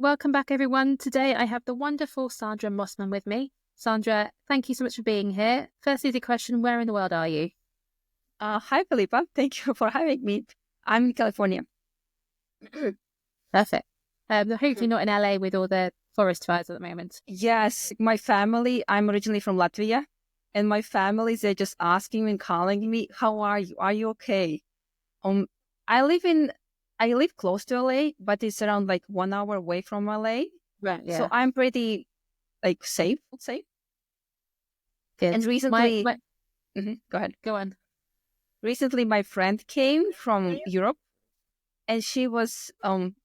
Welcome back, everyone. Today I have the wonderful Sandra Mossman with me. Sandra, thank you so much for being here. First, the question, where in the world are you? Hi, Philippa. Thank you for having me. I'm in California. Perfect. Hopefully not in LA with all the forest fires at the moment. Yes, my family, I'm originally from Latvia, and my family, they're just asking me and calling me, how are you? Are you okay? Um, I live close to LA, but it's around like 1 hour away from LA. Right, So yeah. I'm pretty safe, would say. Good. And recently, My go ahead. Go on. Recently, my friend came from Europe, and she was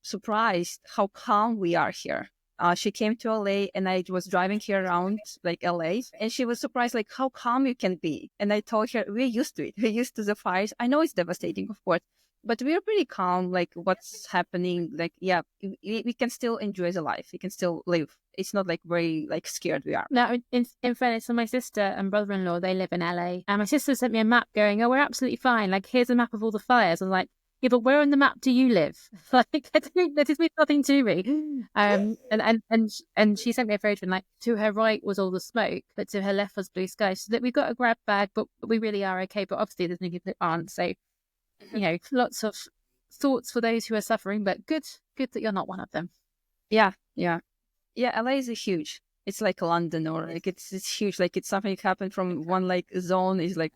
surprised how calm we are here. She came to LA, and I was driving her around like LA, and she was surprised like how calm you can be. And I told her we're used to it. We're used to the fires. I know it's devastating, of course, but we're pretty calm. Like what's happening, like yeah, we can still enjoy the life. We can still live. It's not like very like scared we are. Now, in fairness, so my sister and brother-in-law, they live in LA, and my sister sent me a map going, "Oh, we're absolutely fine. Like, here's a map of all the fires." I'm like, "Yeah, but where on the map do you live?" Like, that just means nothing to me. And she sent me a photo, and like to her right was all the smoke, but to her left was blue sky. So that we've got a grab bag, but we really are okay. But obviously, there's many people that aren't. So lots of thoughts for those who are suffering, but good that you're not one of them. Yeah, yeah. Yeah, LA is huge. It's like London, or like it's huge. Like it's something happened from one like zone is like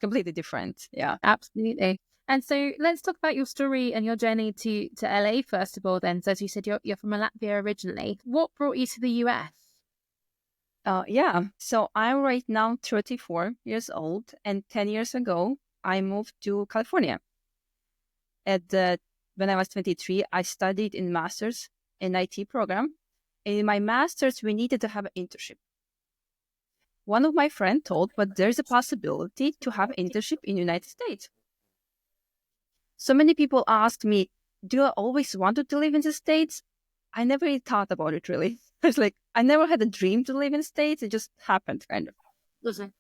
completely different. Yeah. Absolutely. And so let's talk about your story and your journey to LA first of all. Then, so as you said, you're from Latvia originally. What brought you to the US? Yeah. So I'm right now 34 years old, and 10 years ago I moved to California. When I was 23, I studied in master's in IT program. In my master's, we needed to have an internship. One of my friends told, but there's a possibility to have internship in the United States. So many people asked me, do I always wanted to live in the States? I never really thought about it, really. It's like, I never had a dream to live in the States. It just happened, kind of. Listen.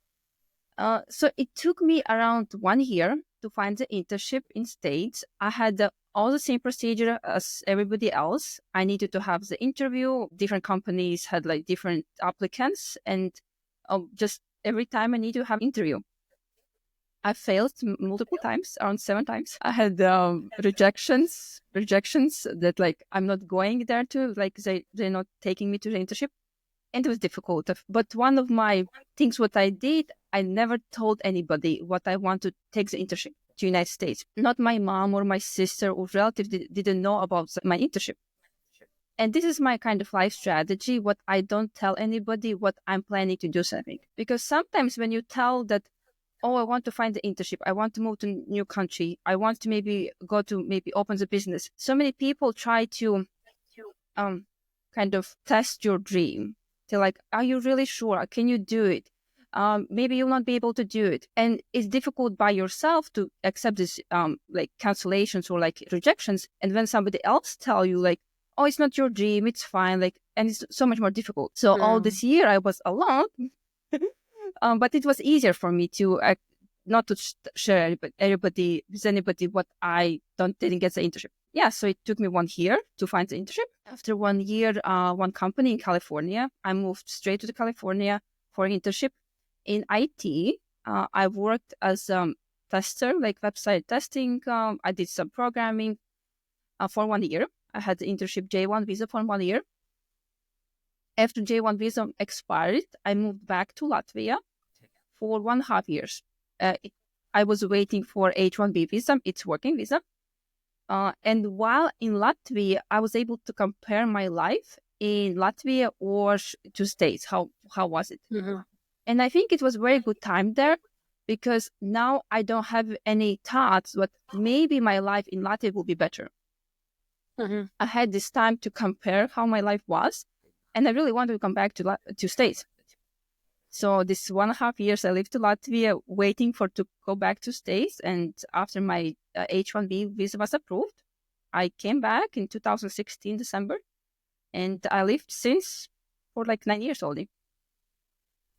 So it took me around 1 year to find the internship in States. I had all the same procedure as everybody else. I needed to have the interview. Different companies had like different applicants, and just every time I need to have interview. I failed multiple times, around 7 times. I had rejections that like I'm not going there to, like they're not taking me to the internship. And it was difficult. But one of my things, what I did, I never told anybody what I want to take the internship to United States. Not my mom or my sister or relatives didn't know about my internship. And this is my kind of life strategy. What I don't tell anybody what I'm planning to do something. Because sometimes when you tell that, oh, I want to find the internship, I want to move to a new country, I want to maybe go to maybe open the business. So many people try to kind of test your dream. They're like, are you really sure? Can you do it? Maybe you'll not be able to do it. And it's difficult by yourself to accept this like cancellations or like rejections. And when somebody else tell you like, oh, it's not your dream, it's fine, like, and it's so much more difficult. So all this year I was alone, but it was easier for me to not to share with anybody what I didn't get the internship. Yeah, so it took me 1 year to find the internship. After 1 year, one company in California, I moved straight to California for internship in IT. I worked as a tester, like website testing. I did some programming for 1 year. I had the internship J1 visa for 1 year. After J1 visa expired, I moved back to Latvia for 1.5 years. I was waiting for H1B visa. It's working visa. And while in Latvia, I was able to compare my life in Latvia or to States. How was it? Mm-hmm. And I think it was a very good time there, because now I don't have any thoughts that maybe my life in Latvia will be better. Mm-hmm. I had this time to compare how my life was, and I really wanted to come back to States. So this 1.5 years I lived to Latvia, waiting to go back to States. And after my H1B visa was approved, I came back in 2016 December, and I lived since for like 9 years only.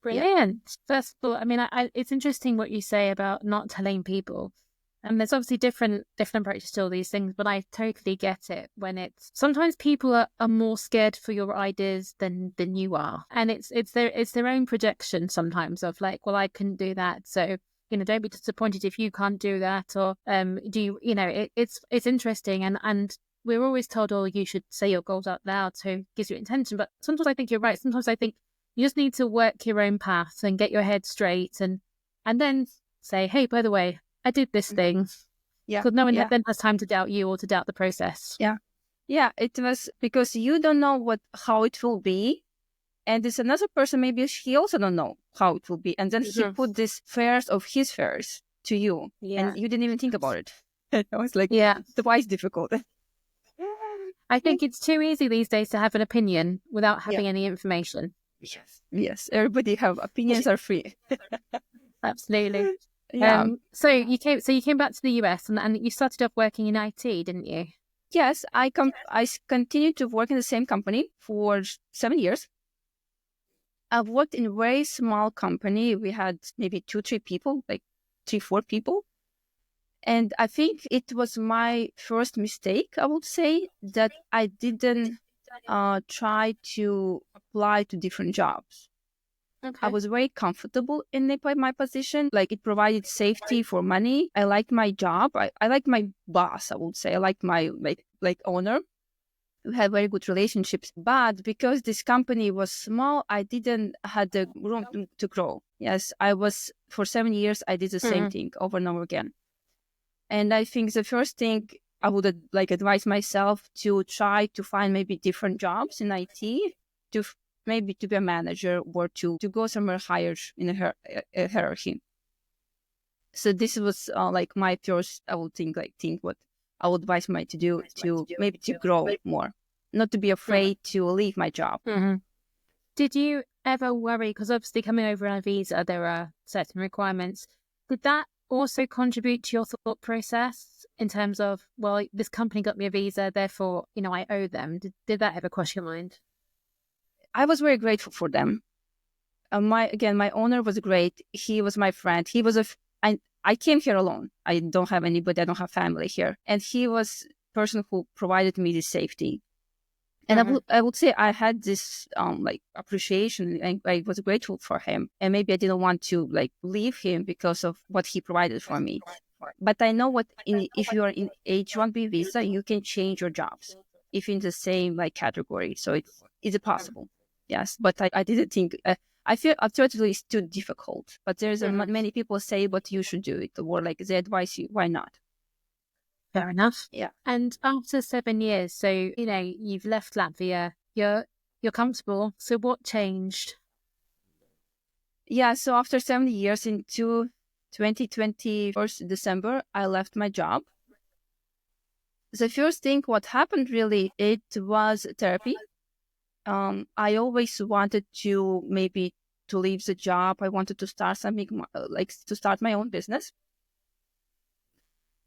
Brilliant. Yeah. First of all, I mean, it's interesting what you say about not telling people. And there's obviously different approaches to all these things, but I totally get it when it's sometimes people are more scared for your ideas than you are. And it's their own projection sometimes of like, well, I couldn't do that. So, don't be disappointed if you can't do that. Or it's interesting and we're always told, oh, you should say your goals out loud, so it gives you intention. But sometimes I think you're right. Sometimes I think you just need to work your own path and get your head straight and then say, hey, by the way, I did this thing. Yeah. Because no one then has time to doubt you or to doubt the process. Yeah. Yeah. It was because you don't know how it will be. And there's another person, maybe he also don't know how it will be. And then he put this fears of his fears to you. Yeah. And you didn't even think about it. I was like, twice difficult. I think it's too easy these days to have an opinion without having any information. Yes. Everybody have opinions are free. Absolutely. Yeah. So you came back to the US and you started off working in IT, didn't you? Yes, I continued to work in the same company for 7 years. I've worked in a very small company. We had maybe 2-3 people, like 3-4 people. And I think it was my first mistake, I would say, that I didn't try to apply to different jobs. Okay. I was very comfortable in my position. Like it provided safety for money. I liked my job. I liked my boss, I would say. I liked my like owner. We had very good relationships. But because this company was small, I didn't have the room to grow. Yes, for 7 years, I did the same thing over and over again. And I think the first thing I would advise myself to try to find maybe different jobs in IT maybe to be a manager or to go somewhere higher in a hierarchy. So this was my first, I would think what I would advise my to do to maybe to grow more, not to be afraid to leave my job. Mm-hmm. Did you ever worry, because obviously coming over on a visa, there are certain requirements. Did that also contribute to your thought process in terms of, well, this company got me a visa, therefore, I owe them? Did that ever cross your mind? I was very grateful for them. My owner was great. He was my friend. He was I came here alone. I don't have anybody. I don't have family here. And he was the person who provided me this safety. And I would say I had this appreciation, and I was grateful for him. And maybe I didn't want to leave him because of what he provided for me. But I know if you are in H-1B visa, you can change your jobs if in the same category. So it's possible. Yes, but I didn't think. I feel absolutely it's too difficult. But there's many people say, "But you should do it," or they advise you. Why not? Fair enough. Yeah. And after 7 years, so you've left Latvia. You're comfortable. So what changed? Yeah. So after 7 years, in 2020, December, I left my job. The first thing what happened really, it was therapy. I always wanted to leave the job. I wanted to start something to start my own business.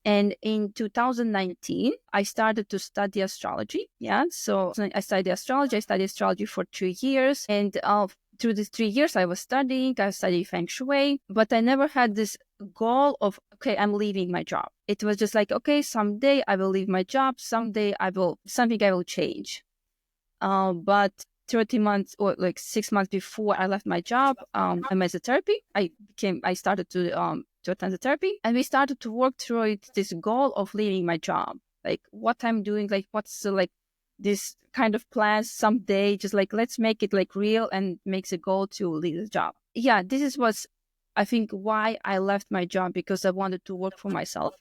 And in 2019, I started to study astrology. Yeah. So I studied astrology. I studied astrology for 2 years. And through these 3 years, I studied Feng Shui, but I never had this goal of, okay, I'm leaving my job. It was just okay, someday I will leave my job. Someday something I will change. But 30 months or 6 months before I left my job, I met the therapy. I started to attend the therapy, and we started to work through this goal of leaving my job. What I'm doing, what's this kind of plans someday, just let's make it real and makes a goal to leave the job. Yeah, this was, I think, why I left my job, because I wanted to work for myself.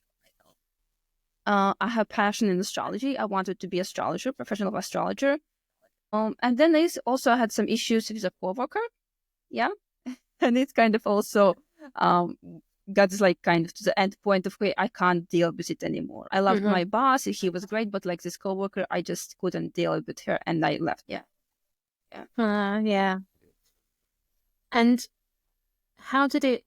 I have passion in astrology. I wanted to be astrologer, professional astrologer. And then I also had some issues with a coworker. Yeah. And it's kind of also got this kind of to the end point of, okay, I can't deal with it anymore. I loved my boss. He was great, but this coworker, I just couldn't deal with her, and I left. Yeah. Yeah. Yeah. And how did it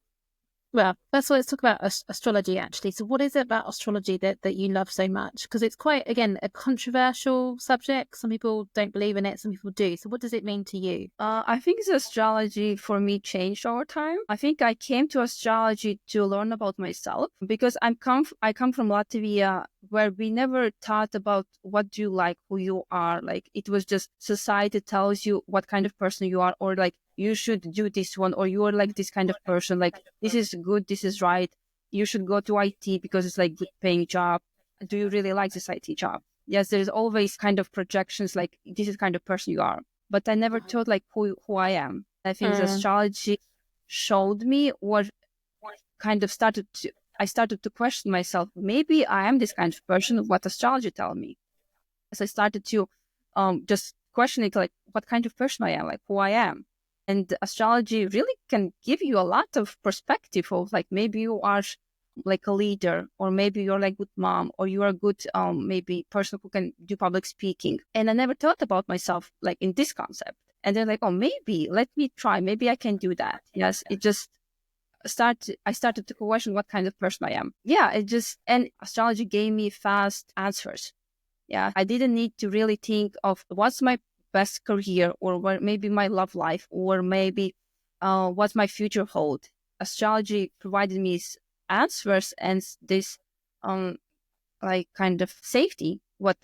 Well, first of all, let's talk about astrology, actually. So what is it about astrology that you love so much? Because it's quite, again, a controversial subject. Some people don't believe in it, some people do. So what does it mean to you? I think the astrology for me changed over time. I think I came to astrology to learn about myself because I come from Latvia, where we never thought about what do you like, who you are. Like, it was just society tells you what kind of person you are, or like you should do this one, or you are like this kind of person. Like, this is good, this is right. You should go to IT because it's like good paying job. Do you really like this IT job? Yes, there's always kind of projections like this is kind of person you are. But I never thought like who I am. I think the astrology showed me what kind of I started to question myself. Maybe I am this kind of person. What astrology tell me? As I started to just questioning like what kind of person I am, like who I am. And astrology really can give you a lot of perspective of like maybe you are like a leader, or maybe you're like good mom, or you are a good maybe person who can do public speaking. And I never thought about myself like in this concept. And they're like, oh, maybe let me try, maybe I can do that. Yes, it just I started to question what kind of person I am. Yeah, and astrology gave me fast answers. Yeah, I didn't need to really think of what's my best career, or what maybe my love life, or maybe what my future hold. Astrology provided me answers and this like kind of safety. What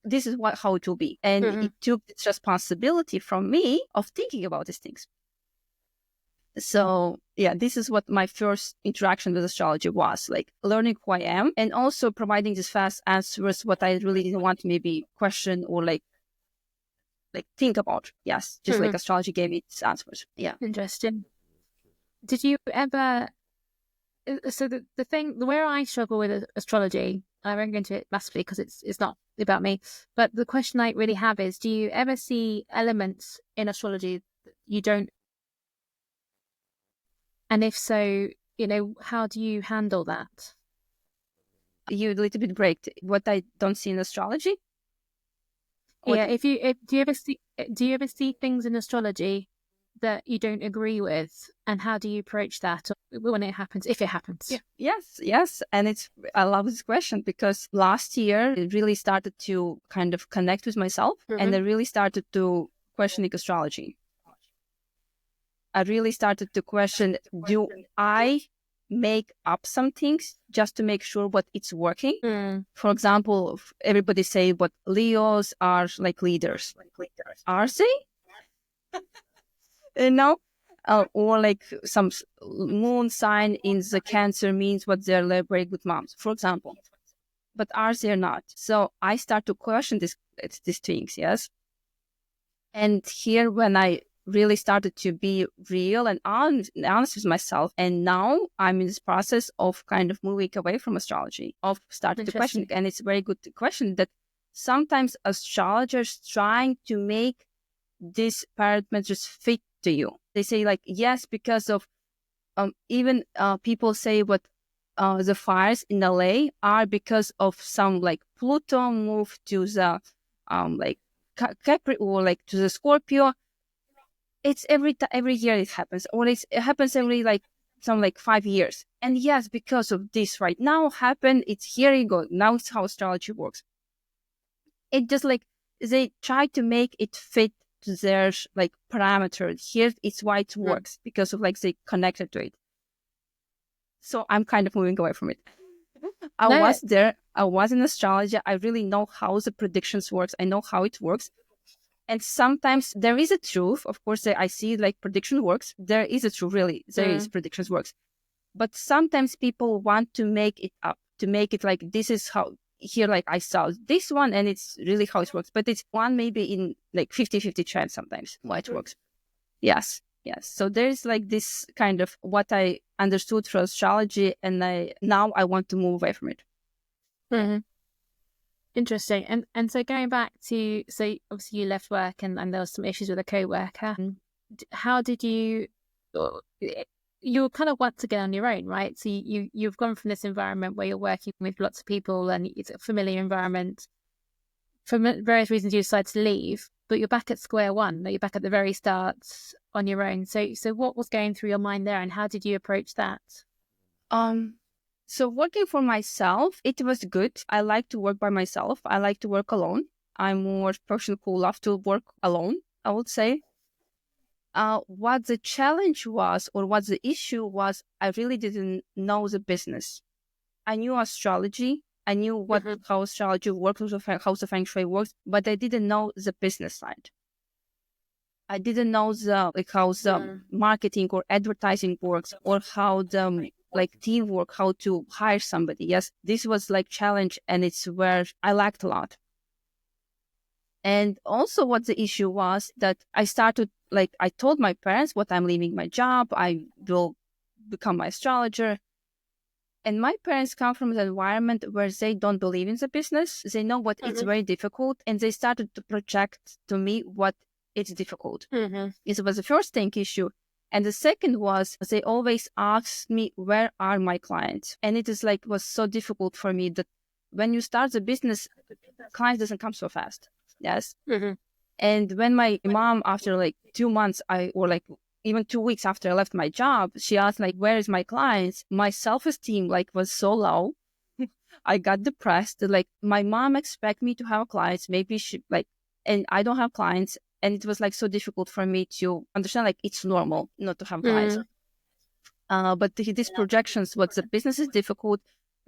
this is what how it will be, and it took this responsibility from me of thinking about these things. So yeah, this is what my first interaction with astrology was, like learning who I am and also providing these fast answers what I really didn't want to maybe question or like think about. Yes, just like astrology gave me these answers. Yeah. Interesting. Did you ever, so the thing, where I struggle with astrology, I won't go into it massively because it's not about me, but the question I really have is, do you ever see elements in astrology that you don't? And if so, how do you handle that? You a little bit break what I don't see in astrology. Yeah, do you ever see things in astrology that you don't agree with, and how do you approach that when it happens, if it happens? Yeah. Yes, and I love this question because last year it really started to kind of connect with myself, and I really started to questioning astrology. I really started to question, do I make up some things just to make sure what it's working? For example, everybody say what Leos are like leaders. Are they? No? Or like some moon sign in the Cancer means what they're like very good moms, for example. But are they not? So I start to question these things, yes? And here when I really started to be real and honest with myself. And now I'm in this process of kind of moving away from astrology, of starting to question. And it's a very good question that sometimes astrologers trying to make these parameters fit to you. They say like, yes, because of even people say what the fires in LA are because of some like Pluto move to the like Capricorn or like to the Scorpio. It's every year it happens, or it happens every like 5 years. And yes, because of this right now happened, it's here you go. Now it's how astrology works. It just like they try to make it fit to their like parameters. Here it's why it works because of like they connected to it. So I'm kind of moving away from it. I was in astrology. I really know how the predictions works. I know how it works. And sometimes there is a truth. Of course, I see like prediction works. There is a truth, really. There is predictions works. But sometimes people want to make it up, to make it like this is how, here like I saw this one and it's really how it works. But it's one maybe in like 50-50 chance sometimes why it works. Yes. So there's like this kind of what I understood from astrology, and now I want to move away from it. Interesting. And so going back to, so obviously you left work and there was some issues with a co-worker. How did you were kind of once again on your own, right? So you've gone from this environment where you're working with lots of people and it's a familiar environment. For various reasons you decided to leave, but you're back at square one. You're back at the very start on your own. So what was going through your mind there, and how did you approach that? So working for myself, it was good. I like to work by myself. I like to work alone. I'm more person who love to work alone, I would say. What the challenge was, or what the issue was, I really didn't know the business. I knew astrology. I knew how astrology works, how the feng shui works, but I didn't know the business side. I didn't know how the marketing or advertising works, or how the teamwork, how to hire somebody. Yes, this was challenge, and it's where I lacked a lot. And also what the issue was that I started, I told my parents what I'm leaving my job, I will become my astrologer. And my parents come from an environment where they don't believe in the business. They know what it's very difficult, and they started to project to me what it's difficult. It was the first thing issue. And the second was they always asked me, where are my clients? And it is was so difficult for me that when you start the business, clients doesn't come so fast. Yes. And when my mom, after 2 months, even 2 weeks after I left my job, she asked where is my clients? My self-esteem was so low. I got depressed. My mom expect me to have clients. Maybe she and I don't have clients. And it was so difficult for me to understand it's normal not to have clients. But these projections, what the business is difficult,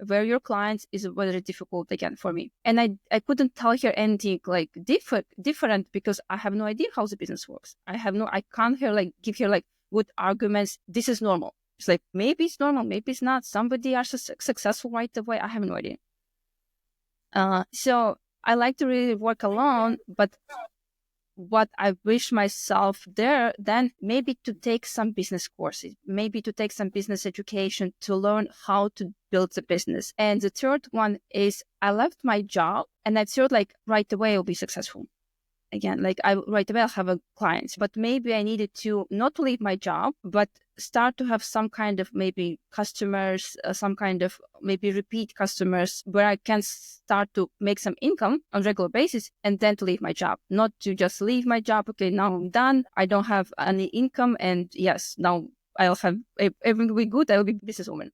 where your clients is very difficult again for me. And I couldn't tell her anything different because I have no idea how the business works. I can't give her good arguments. This is normal. It's maybe it's normal, maybe it's not. Somebody are successful right away. I have no idea. So I like to really work alone, but what I wish myself there, then maybe to take some business courses, maybe to take some business education to learn how to build the business. And the third one is I left my job and I thought right away I'll be successful. Again, right away I'll have a client, but maybe I needed to not leave my job, but start to have some kind of maybe customers, some kind of maybe repeat customers where I can start to make some income on a regular basis, and then to leave my job, not to just leave my job. Okay, now I'm done. I don't have any income. And yes, now I'll have everything will be good. I will be businesswoman.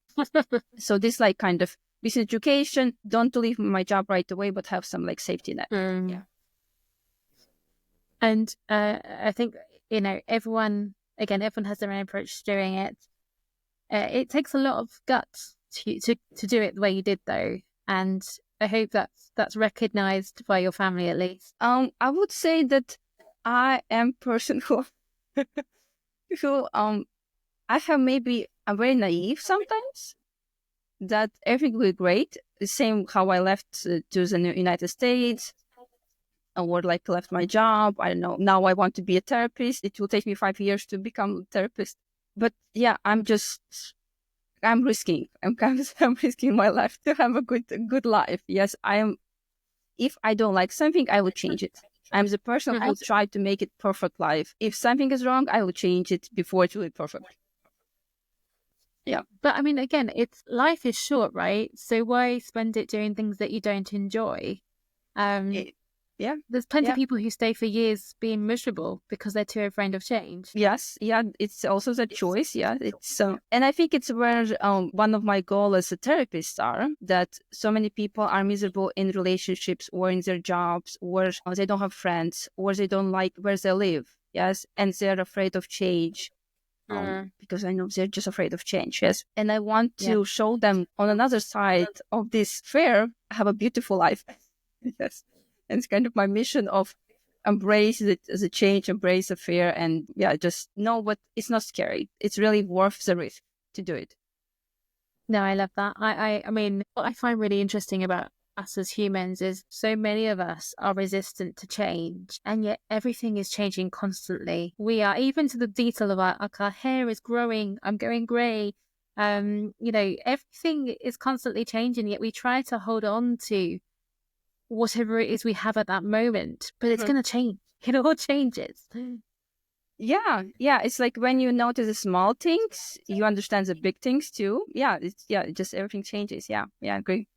So this kind of business education, don't leave my job right away, but have some safety net. Yeah. And I think, everyone has their own approach to doing it. It takes a lot of guts to do it the way you did, though. And I hope that's recognized by your family, at least. I would say that I am a person who I have maybe I'm very naive sometimes, that everything will be great. The same how I left to the United States. Or left my job. I don't know. Now I want to be a therapist. It will take me 5 years to become a therapist. But yeah, I'm risking. I'm risking my life to have a good life. Yes, I am. If I don't like something, I will change it. I'm the person who will try to make it perfect life. If something is wrong, I will change it before it will be perfect. Yeah. But I mean, again, life is short, right? So why spend it doing things that you don't enjoy? Yeah. There's plenty of people who stay for years being miserable because they're too afraid of change. Yes. Yeah. It's also the choice. Yeah. It's and I think it's where one of my goals as a therapist are, that so many people are miserable in relationships or in their jobs, or they don't have friends, or they don't like where they live. Yes. And they're afraid of change. Because I know they're just afraid of change. Yes. And I want to show them on another side of this fair, I have a beautiful life. Yes. And it's kind of my mission of embrace the change, embrace the fear, and just know what it's not scary. It's really worth the risk to do it. No, I love that. I mean, what I find really interesting about us as humans is so many of us are resistant to change, and yet everything is changing constantly. We are, even to the detail of our hair is growing. I'm going grey. Everything is constantly changing, yet we try to hold on to whatever it is we have at that moment, but it's going to change. It all changes. Yeah. It's when you notice the small things, you understand the big things too. Just everything changes. Yeah, I agree.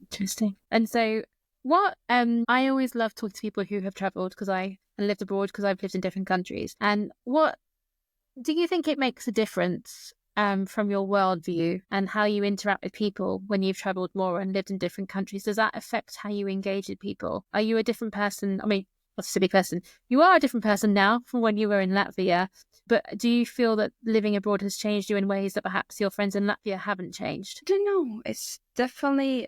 Interesting. And so, what I always love talking to people who have traveled and lived abroad, because I've lived in different countries. And what do you think it makes a difference from your worldview and how you interact with people when you've traveled more and lived in different countries? Does that affect how you engage with people? Are you a different person? I mean, not a silly person. You are a different person now from when you were in Latvia, but do you feel that living abroad has changed you in ways that perhaps your friends in Latvia haven't changed? I don't know. It's definitely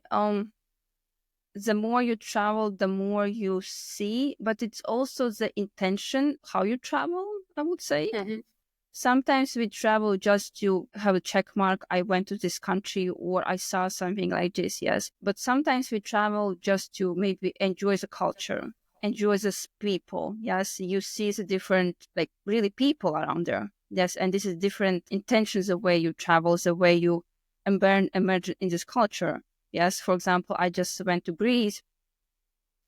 the more you travel, the more you see, but it's also the intention how you travel, I would say. Mm-hmm. Sometimes we travel just to have a check mark. I went to this country or I saw something like this, yes. But sometimes we travel just to maybe enjoy the culture, enjoy the people. Yes, you see the different, like really people around there. Yes, and this is different intentions, the way you travel, the way you emerge in this culture. Yes, for example, I just went to Greece,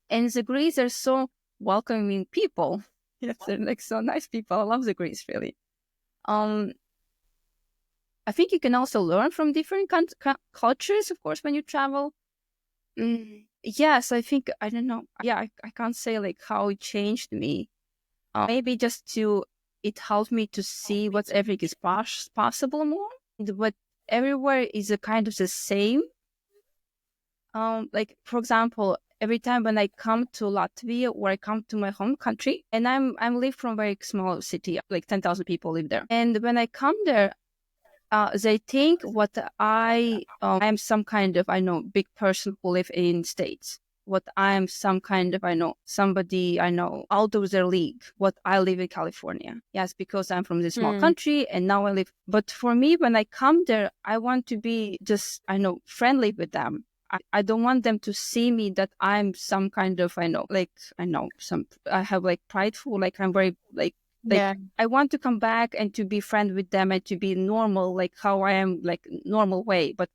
and the Greece are so welcoming people. Yes, they're like so nice people. I love the Greece, really. Um, I think you can also learn from different cultures, of course, when you travel. Yes, I think, I don't know. Yeah, I can't say like how it changed me. Maybe just it helped me to see what everything is possible more. But everywhere is a kind of the same. Like for example, every time when I come to Latvia or I come to my home country, and I'm live from a very small city, like 10,000 people live there. And when I come there, they think what I am some kind of, I know, big person who live in States. What I am some kind of, I know, somebody I know out of their league. What I live in California. Yes, because I'm from this small country and now I live. But for me, when I come there, I want to be just, I know, friendly with them. I don't want them to see me that I'm some kind of, I know, like, I have like prideful, like I'm very Yeah. I want to come back and to be friend with them and to be normal, like how I am, like normal way. But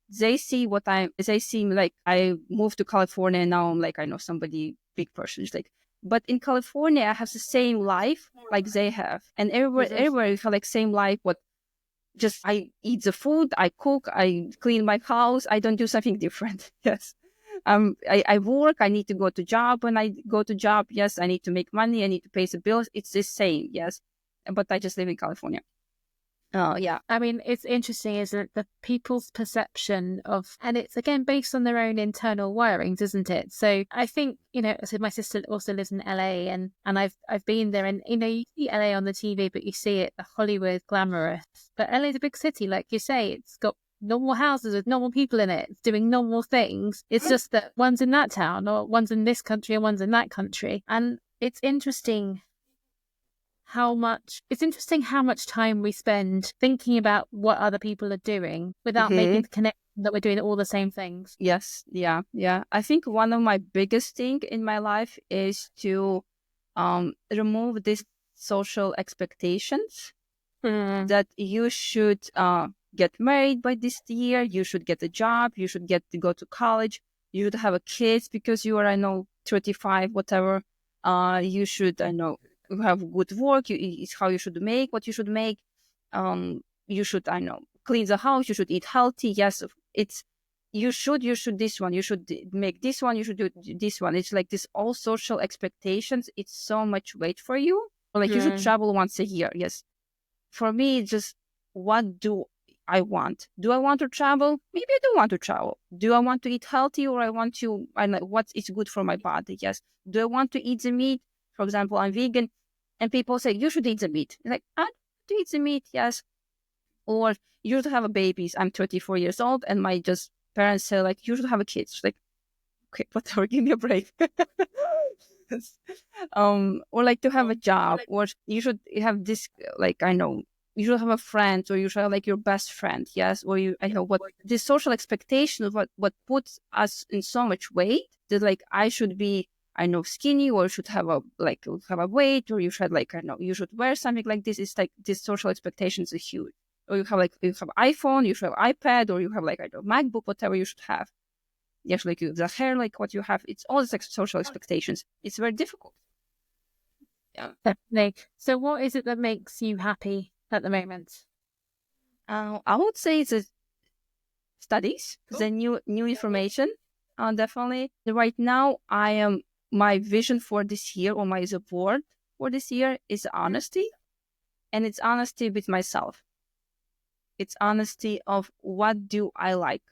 they see they see me like I moved to California and now I'm like, I know somebody big person. It's like, but in California, I have the same life like they have. And everywhere you have like same life, what just I eat the food, I cook, I clean my house, I don't do something different. Yes. I work, I need to go to job. When I go to job, yes, I need to make money, I need to pay the bills. It's the same, yes. But I just live in California. Oh, yeah. I mean, it's interesting, isn't it? The people's perception of, and it's again based on their own internal wirings, isn't it? So I think, so my sister also lives in LA and I've been there and, you see LA on the TV, but you see it, the Hollywood glamorous. But LA is a big city, like you say, it's got normal houses with normal people in it, doing normal things. It's just that one's in that town or one's in this country and one's in that country. And it's interesting how much time we spend thinking about what other people are doing without making the connection that we're doing all the same things. Yes. Yeah. Yeah. I think one of my biggest thing in my life is to remove these social expectations that you should get married by this year, you should get a job, you should get to go to college, you should have a kids because you are, I know, 35, whatever. You should, I know, have good work. It's how you should make what you should make. You should, I know, clean the house. You should eat healthy. Yes, it's you should this one. You should make this one. You should do this one. It's like this all social expectations. It's so much weight for you. Like you should travel once a year. Yes, for me, it's just what do I want? Do I want to travel? Maybe I don't want to travel. Do I want to eat healthy or I know what is good for my body? Yes. Do I want to eat the meat? For example, I'm vegan and people say, you should eat the meat. Like, I want to eat the meat, yes. Or you should have a baby. I'm 34 years old and my just parents say like, you should have a kid. It's like, okay, whatever, give me a break. Or like to have a job, or you should have this, like, I know, you should have a friend, or you should have like your best friend, yes, or I know what this social expectation of what puts us in so much weight that like I should be, I know, skinny, or should have a weight, or you should like, I know, you should wear something like this. It's like this social expectations are huge. Or you have iPhone, you should have iPad, or you have like, I don't know, MacBook, whatever you should have. Yes, like the hair, like what you have, it's all these social expectations. It's very difficult. Yeah. Definitely. So what is it that makes you happy at the moment? I would say it's studies, the new information. Definitely. Right now, my vision for this year, or my support for this year, is honesty, and it's honesty with myself. It's honesty of what do I like.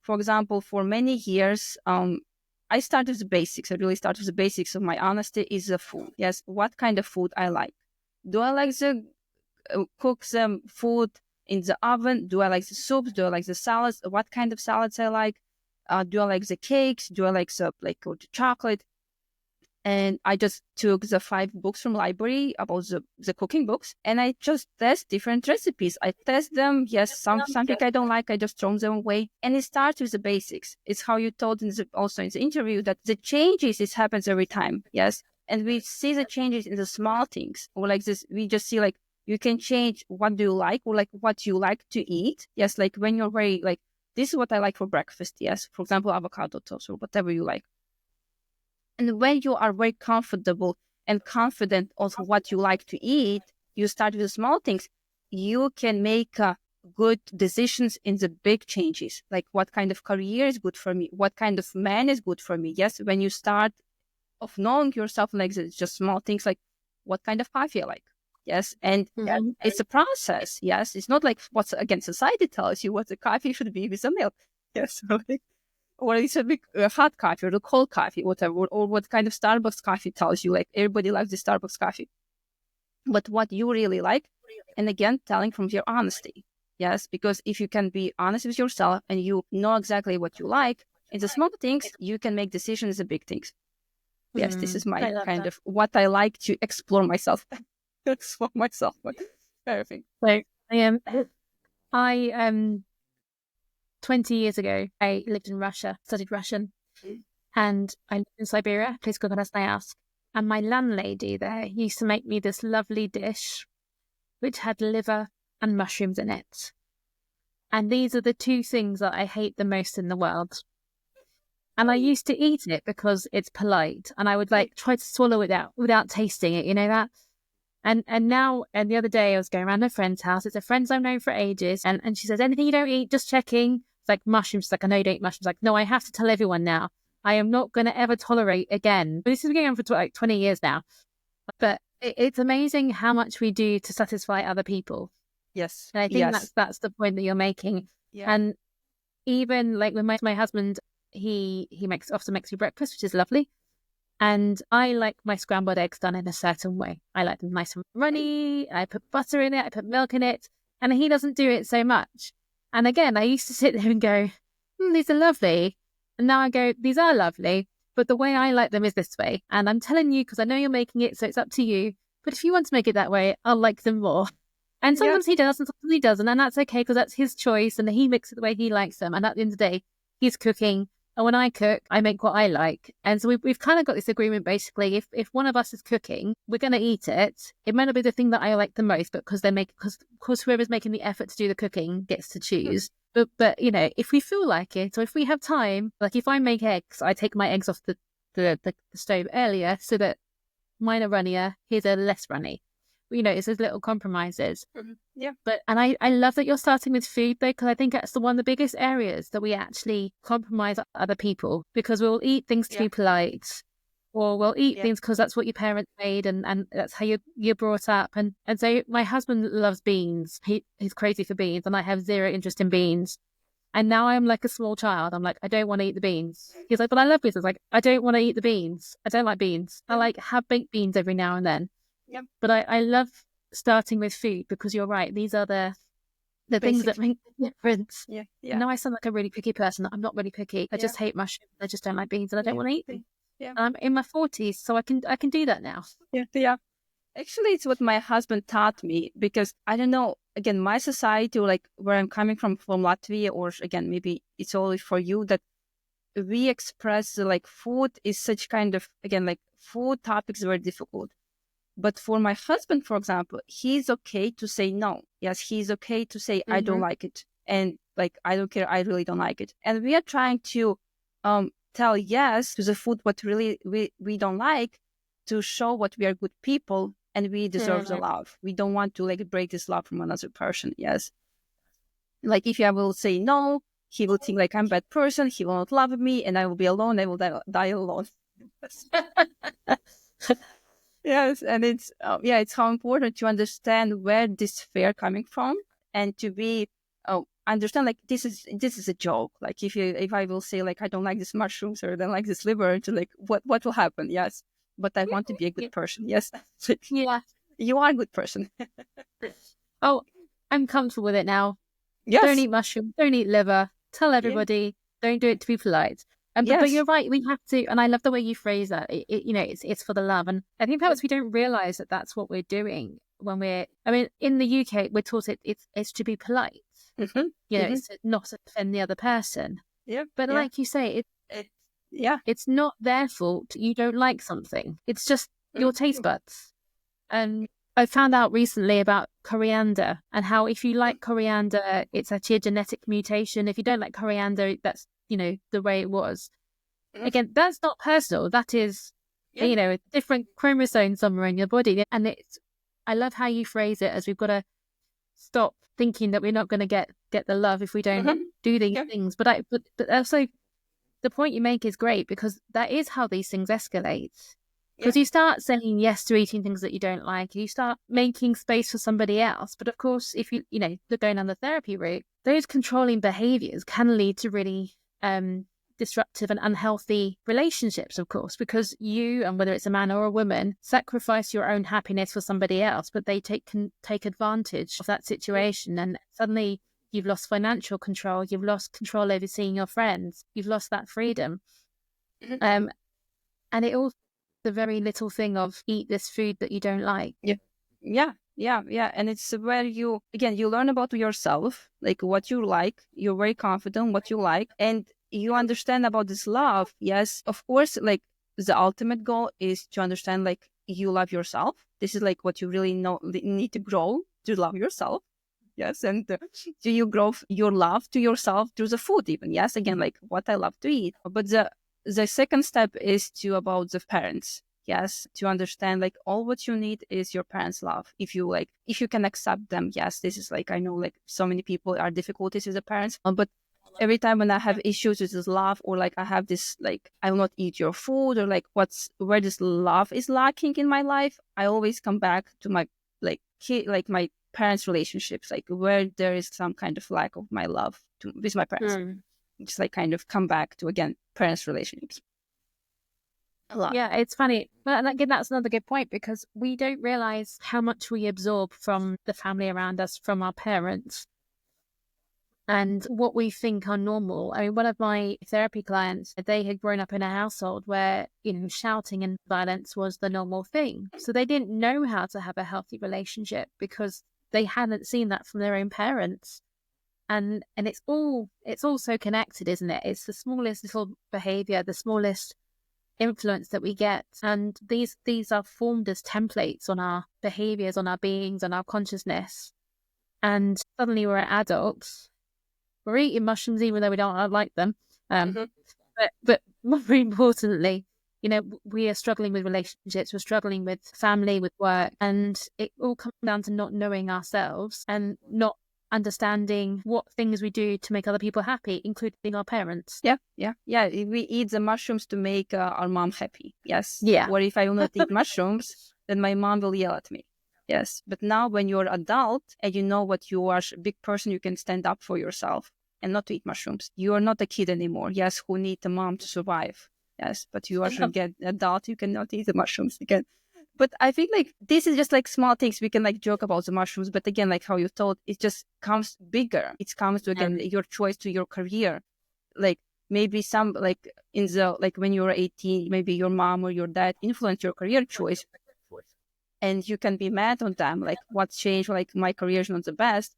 For example, for many years, I started with the basics. I really started with the basics of my honesty is the food. Yes, what kind of food I like. Do I like the cook some food in the oven? Do I like the soups? Do I like the salads? What kind of salads I like? Do I like the cakes? Do I like the or the chocolate? And I just took the 5 books from library about the cooking books, and I just test different recipes. I test them. Yes, something I don't like, I just throw them away. And it starts with the basics. It's how you told also in the interview that the changes, it happens every time. Yes. And we see the changes in the small things, or like this, we just see like, you can change what do you like, or like what you like to eat. Yes. Like when you're very like, this is what I like for breakfast. Yes. For example, avocado toast or whatever you like. And when you are very comfortable and confident of what you like to eat, you start with the small things. You can make good decisions in the big changes, like what kind of career is good for me, what kind of man is good for me. Yes, when you start of knowing yourself, like it's just small things, like what kind of coffee I like. Yes, and it's a process. Yes, it's not like what's again society tells you what the coffee should be with the milk. Yes, or it's a big hot coffee or the cold coffee, whatever, or what kind of Starbucks coffee tells you. Like everybody likes the Starbucks coffee, but what you really like, and again, telling from your honesty. Yes, because if you can be honest with yourself and you know exactly what you like, in the small things, you can make decisions in the big things. Yes, this is my kind of what I like to explore myself. Explore myself, but everything. So I 20 years ago, I lived in Russia, studied Russian, and I lived in Siberia, a place called Krasnoyarsk. And my landlady there used to make me this lovely dish, which had liver and mushrooms in it. And these are the 2 things that I hate the most in the world. And I used to eat it because it's polite, and I would like try to swallow it out without tasting it, you know that? And now, and the other day I was going around a friend's house. It's a friend I've known for ages. And she says, anything you don't eat, just checking. It's like mushrooms. She's like, I know you don't eat mushrooms. Like, no, I have to tell everyone now. I am not going to ever tolerate again. But this has been going on for like 20 years now. But it's amazing how much we do to satisfy other people. Yes. And I think that's the point that you're making. Yeah. And even like with my husband, he often makes me breakfast, which is lovely. And I like my scrambled eggs done in a certain way. I like them nice and runny. I put butter in it. I put milk in it. And he doesn't do it so much. And again, I used to sit there and go, these are lovely. And now I go, these are lovely. But the way I like them is this way. And I'm telling you because I know you're making it, so it's up to you. But if you want to make it that way, I'll like them more. And sometimes he does and sometimes he doesn't. And that's okay because that's his choice. And he makes it the way he likes them. And at the end of the day, he's cooking. And when I cook, I make what I like. And so we've kind of got this agreement, basically, if one of us is cooking, we're going to eat it. It may not be the thing that I like the most, but because of course, whoever's making the effort to do the cooking gets to choose. But you know, if we feel like it, or if we have time, like if I make eggs, I take my eggs off the stove earlier so that mine are runnier, his are less runny. You know, it's those little compromises. Yeah. But and I love that you're starting with food though, because I think that's one of the biggest areas that we actually compromise other people, because we'll eat things to be polite, or we'll eat things because that's what your parents made and that's how you're brought up. And so my husband loves beans. He's crazy for beans, and I have zero interest in beans. And now I'm like a small child. I'm like, I don't want to eat the beans. He's like, but I love beans. I was like, I don't want to eat the beans. I don't like beans. I like have baked beans every now and then. Yep. But I love starting with food because you're right. These are the things that make the difference. Yeah. Now I sound like a really picky person. I'm not really picky. I just hate mushrooms. I just don't like beans, and I don't want to eat them. Yeah. I'm in my 40s, so I can do that now. Yeah. Actually, it's what my husband taught me, because I don't know, again, my society, or like where I'm coming from Latvia, or again, maybe it's only for you, that we express like food is such kind of, again, like food topics are very difficult. But for my husband, for example, he's okay to say no. Yes, he's okay to say, I don't like it. And like, I don't care, I really don't like it. And we are trying to tell yes to the food what really we don't like, to show what we are good people and we deserve the love. We don't want to like break this love from another person. Yes. Like if I will say no, he will think like I'm a bad person. He will not love me and I will be alone. I will die alone. Yes, and it's it's how important to understand where this fear coming from. and to be understand like this is a joke. Like if I will say like I don't like these mushrooms or I don't like this liver, to like what will happen? Yes, but I want to be a good person. Yes, Yeah. you are a good person. Oh, I'm comfortable with it now. Don't Yes. eat mushroom. Don't eat liver. Tell Yeah. everybody. Don't do it to be polite. But Yes. you're right. We have to, and I love the way you phrase that. It's for the love, and I think perhaps we don't realize that that's what we're doing when we're. I mean, in the UK, we're taught it's to be polite. Mm-hmm. It's to not offend the other person. Yeah. But Yeah. like you say, Yeah. it's not their fault you don't like something. It's just your taste buds. And I found out recently about coriander and how if you like coriander, it's actually a genetic mutation. If you don't like coriander, that's, the way it was. Again, that's not personal. That is, a different chromosome somewhere in your body. And I love how you phrase it as we've got to stop thinking that we're not going to get the love if we don't do these things. But also the point you make is great because that is how these things escalate. Because you start saying yes to eating things that you don't like, you start making space for somebody else. But of course, if you're going down the therapy route, those controlling behaviors can lead to really disruptive and unhealthy relationships, of course, because you, and whether it's a man or a woman, sacrifice your own happiness for somebody else, but they can take advantage of that situation. And suddenly you've lost financial control, you've lost control over seeing your friends, you've lost that freedom. And it all the very little thing of eat this food that you don't like. Yeah. And it's where you learn about yourself, like what you like. You're very confident what you like, and you understand about this love. Yes, of course, like the ultimate goal is to understand like you love yourself. This is like what you really need to grow to love yourself. Yes, and do you grow your love to yourself through the food even? Yes, again, like what I love to eat. But the second step is about the parents. Yes, to understand like all what you need is your parents' love. If you can accept them, yes, this is like, I know like so many people are difficulties as a parents, but every time when I have issues with this love, or like I have this like I will not eat your food, or like where this love is lacking in my life, I always come back to my my parents' relationships, like where there is some kind of lack of my love with my parents. Just like kind of come back to again parents' relationships. A lot. Yeah, it's funny. But again, that's another good point because we don't realize how much we absorb from the family around us, from our parents, and what we think are normal. I mean, one of my therapy clients, they had grown up in a household where, shouting and violence was the normal thing. So they didn't know how to have a healthy relationship because they hadn't seen that from their own parents. And it's all so connected, isn't it? It's the smallest little behavior, the smallest influence that we get, and these are formed as templates on our behaviors, on our beings, on our consciousness. And suddenly we're adults, we're eating mushrooms even though we don't like them, but more importantly, we are struggling with relationships, we're struggling with family, with work, and it all comes down to not knowing ourselves and not understanding what things we do to make other people happy, including our parents. Yeah. We eat the mushrooms to make our mom happy. Yes. Yeah. Or if I will not eat mushrooms, then my mom will yell at me. Yes. But now when you're adult and you know what you are, a big person, you can stand up for yourself and not to eat mushrooms. You are not a kid anymore. Yes. Who need a mom to survive. Yes. But you are get adult. You cannot eat the mushrooms again. But I think like this is just like small things we can like joke about the mushrooms. But again, like how you told, it just comes bigger. It comes to again your choice to your career. Like maybe some like in the like when you're 18, maybe your mom or your dad influenced your career choice, and you can be mad on them. Like what's changed? Like my career is not the best.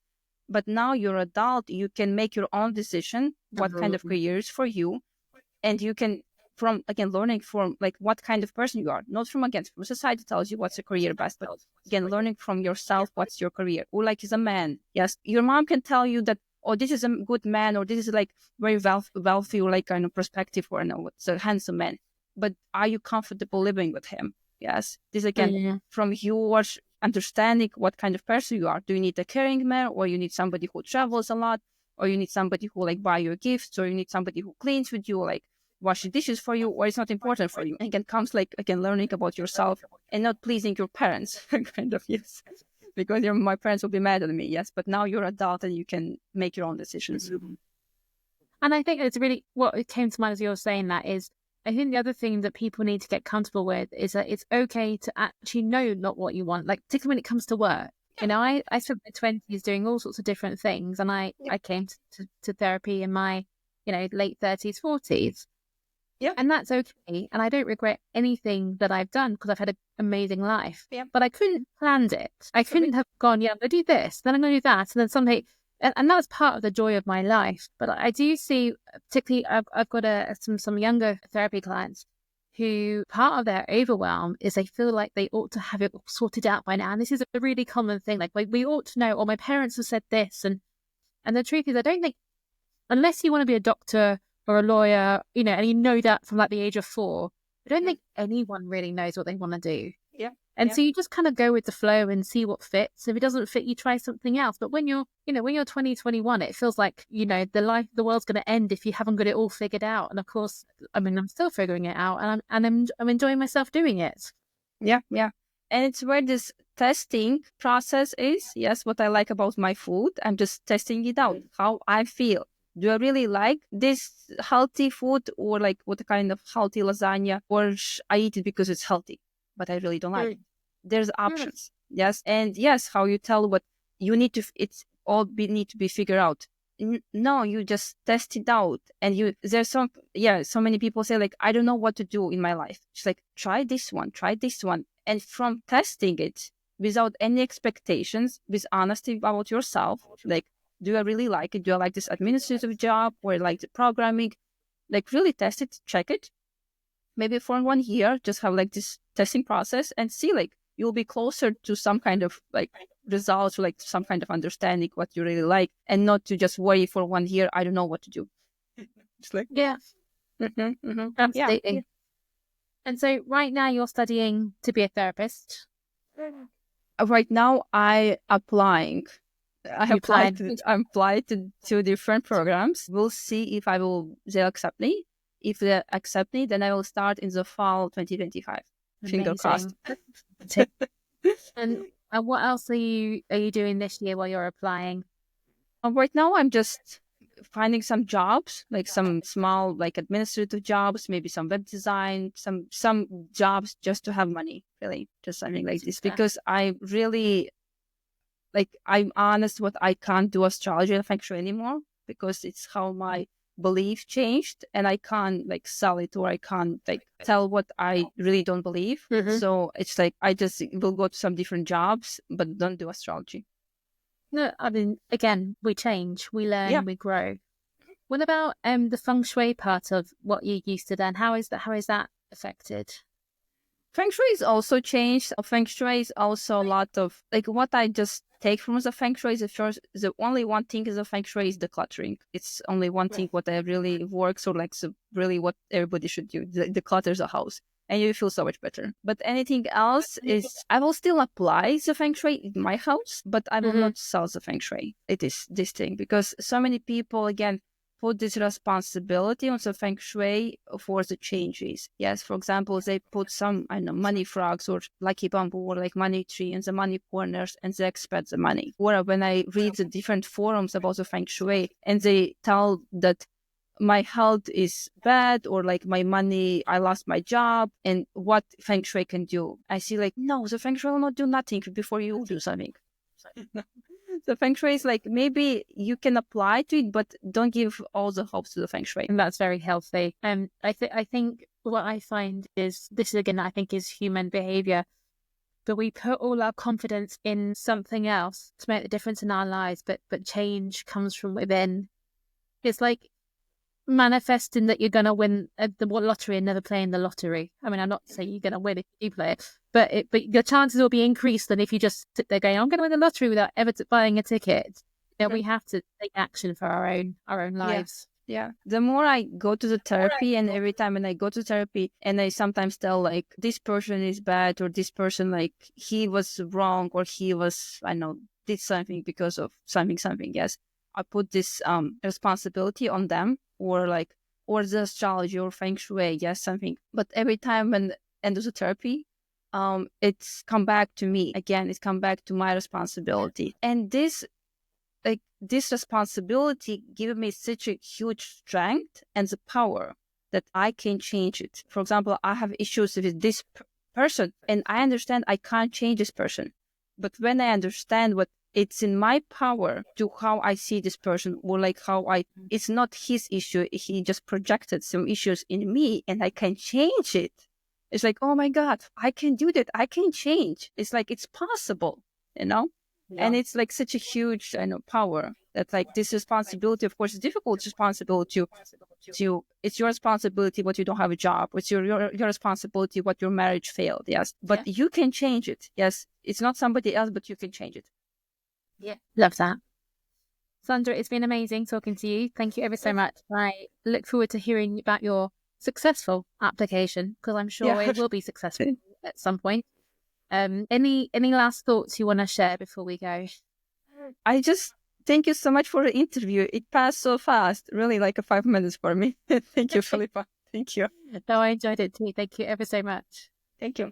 But now you're adult, you can make your own decision. What kind of career is for you, and you can. From again learning from like what kind of person you are, not from society tells you what's a career best, but again learning from yourself what's your career. Or like as a man, yes, your mom can tell you that, oh, this is a good man, or this is like very wealthy or like kind of perspective, or no, it's a handsome man, but are you comfortable living with him? Yes, this again from your understanding what kind of person you are. Do you need a caring man, or you need somebody who travels a lot, or you need somebody who like buy you gifts, or you need somebody who cleans with you, like wash the dishes for you, or it's not important for you. And again comes like again learning about yourself and not pleasing your parents. Kind of, yes. because my parents will be mad at me. Yes, but now you're adult and you can make your own decisions. And I think it's really what it came to mind as you're saying that is, I think the other thing that people need to get comfortable with is that it's okay to actually know not what you want, like particularly when it comes to work. You know, I spent my 20s doing all sorts of different things, and I came to therapy in my, late 30s, 40s. Yeah. And that's okay. And I don't regret anything that I've done because I've had an amazing life. Yeah. But I couldn't have planned it. I couldn't have gone, I'm going to do this, then I'm going to do that. And then suddenly, and that's part of the joy of my life. But I do see, particularly, I've got some younger therapy clients who part of their overwhelm is they feel like they ought to have it all sorted out by now. And this is a really common thing. Like we ought to know, or my parents have said this. And the truth is, I don't think, unless you want to be a doctor or a lawyer, and you know that from like the age of 4, I don't think anyone really knows what they want to do. Yeah. And so you just kind of go with the flow and see what fits. If it doesn't fit, you try something else. But when you're 20, 21, it feels like, the world's going to end if you haven't got it all figured out. And of course, I mean, I'm still figuring it out, and I'm enjoying myself doing it. Yeah. Yeah. And it's where this testing process is. Yes. What I like about my food, I'm just testing it out, how I feel. Do I really like this healthy food, or like what kind of healthy lasagna, or I eat it because it's healthy, but I really don't like it? There's options. Yes. And yes, how you tell what you need to, need to be figured out. No, you just test it out. And there's so many people say like, I don't know what to do in my life. It's like, try this one. And from testing it without any expectations, with honesty about yourself, like, do I really like it? Do I like this administrative job, or like the programming? Like, really test it, check it. Maybe for 1 year, just have like this testing process and see, like, you'll be closer to some kind of like results, or like some kind of understanding what you really like, and not to just worry for 1 year, I don't know what to do. It's like, Absolutely. Yeah. And so right now you're studying to be a therapist. Right now I applied to 2 different programs. We'll see if they'll accept me. If they accept me, then I will start in the fall 2025. Finger crossed. And what else are you doing this year while you're applying? Right now I'm just finding some jobs, like some small like administrative jobs, maybe some web design, some jobs just to have money, really, just something like this. Because I really, like, I'm honest, what I can't do astrology and feng shui anymore, because it's how my belief changed, and I can't like sell it, or I can't like tell what I really don't believe. So it's like I just will go to some different jobs, but don't do astrology. No, I mean, again, we change, we learn, we grow. What about the feng shui part of what you used to learn? How is that affected? Feng shui is also changed. Feng shui is also a lot of like what I just take from the feng shui is the only one thing is the feng shui is decluttering. It's only one thing what really works, or like really what everybody should do. Declutter the house, and you feel so much better. But anything else is, I will still apply the feng shui in my house, but I will not sell the feng shui. It is this thing, because so many people, again, put this responsibility on the feng shui for the changes. Yes, for example, they put some, I don't know, money frogs or lucky bamboo or like money tree in the money corners, and they expect the money. Or when I read the different forums about the feng shui, and they tell that my health is bad, or like my money, I lost my job, and what feng shui can do. I see like, no, the feng shui will not do nothing before you do something. The feng shui is like, maybe you can apply to it, but don't give all the hopes to the feng shui. And that's very healthy. I think what I find is, this again, I think is human behavior, but we put all our confidence in something else to make the difference in our lives, but change comes from within. It's like manifesting that you're going to win the lottery and never playing the lottery. I mean, I'm not saying you're going to win if you do play it, but your chances will be increased than if you just sit there going, I'm going to win the lottery without ever buying a ticket. We have to take action for our own lives. Yeah. The more I go to the therapy, and every time when I go to therapy, and I sometimes tell like, this person is bad, or this person, like, he was wrong, or he was, I know, did something because of something. Yes. I put this responsibility on them, or the astrology or feng shui, yes, something. But every time when end of the therapy, it's come back to me again. It's come back to my responsibility, and this responsibility gave me such a huge strength and the power that I can change it. For example, I have issues with this person, and I understand I can't change this person, but when I understand what it's in my power to how I see this person, or like it's not his issue. He just projected some issues in me and I can change it. It's like, oh my God, I can do that. I can change. It's like, it's possible, you know? Yeah. And it's like such a huge, power that like this responsibility, of course, is difficult responsibility it's your responsibility what you don't have a job. It's your responsibility what your marriage failed. Yes. But you can change it. Yes. It's not somebody else, but you can change it. Yeah. Love that. Sandra, it's been amazing talking to you. Thank you ever so much. I look forward to hearing about your successful application, because I'm sure it will be successful at some point. Any last thoughts you want to share before we go? I just thank you so much for the interview. It passed so fast, really like 5 minutes for me. Thank you, Philippa. Thank you. No, I enjoyed it too. Thank you ever so much. Thank you.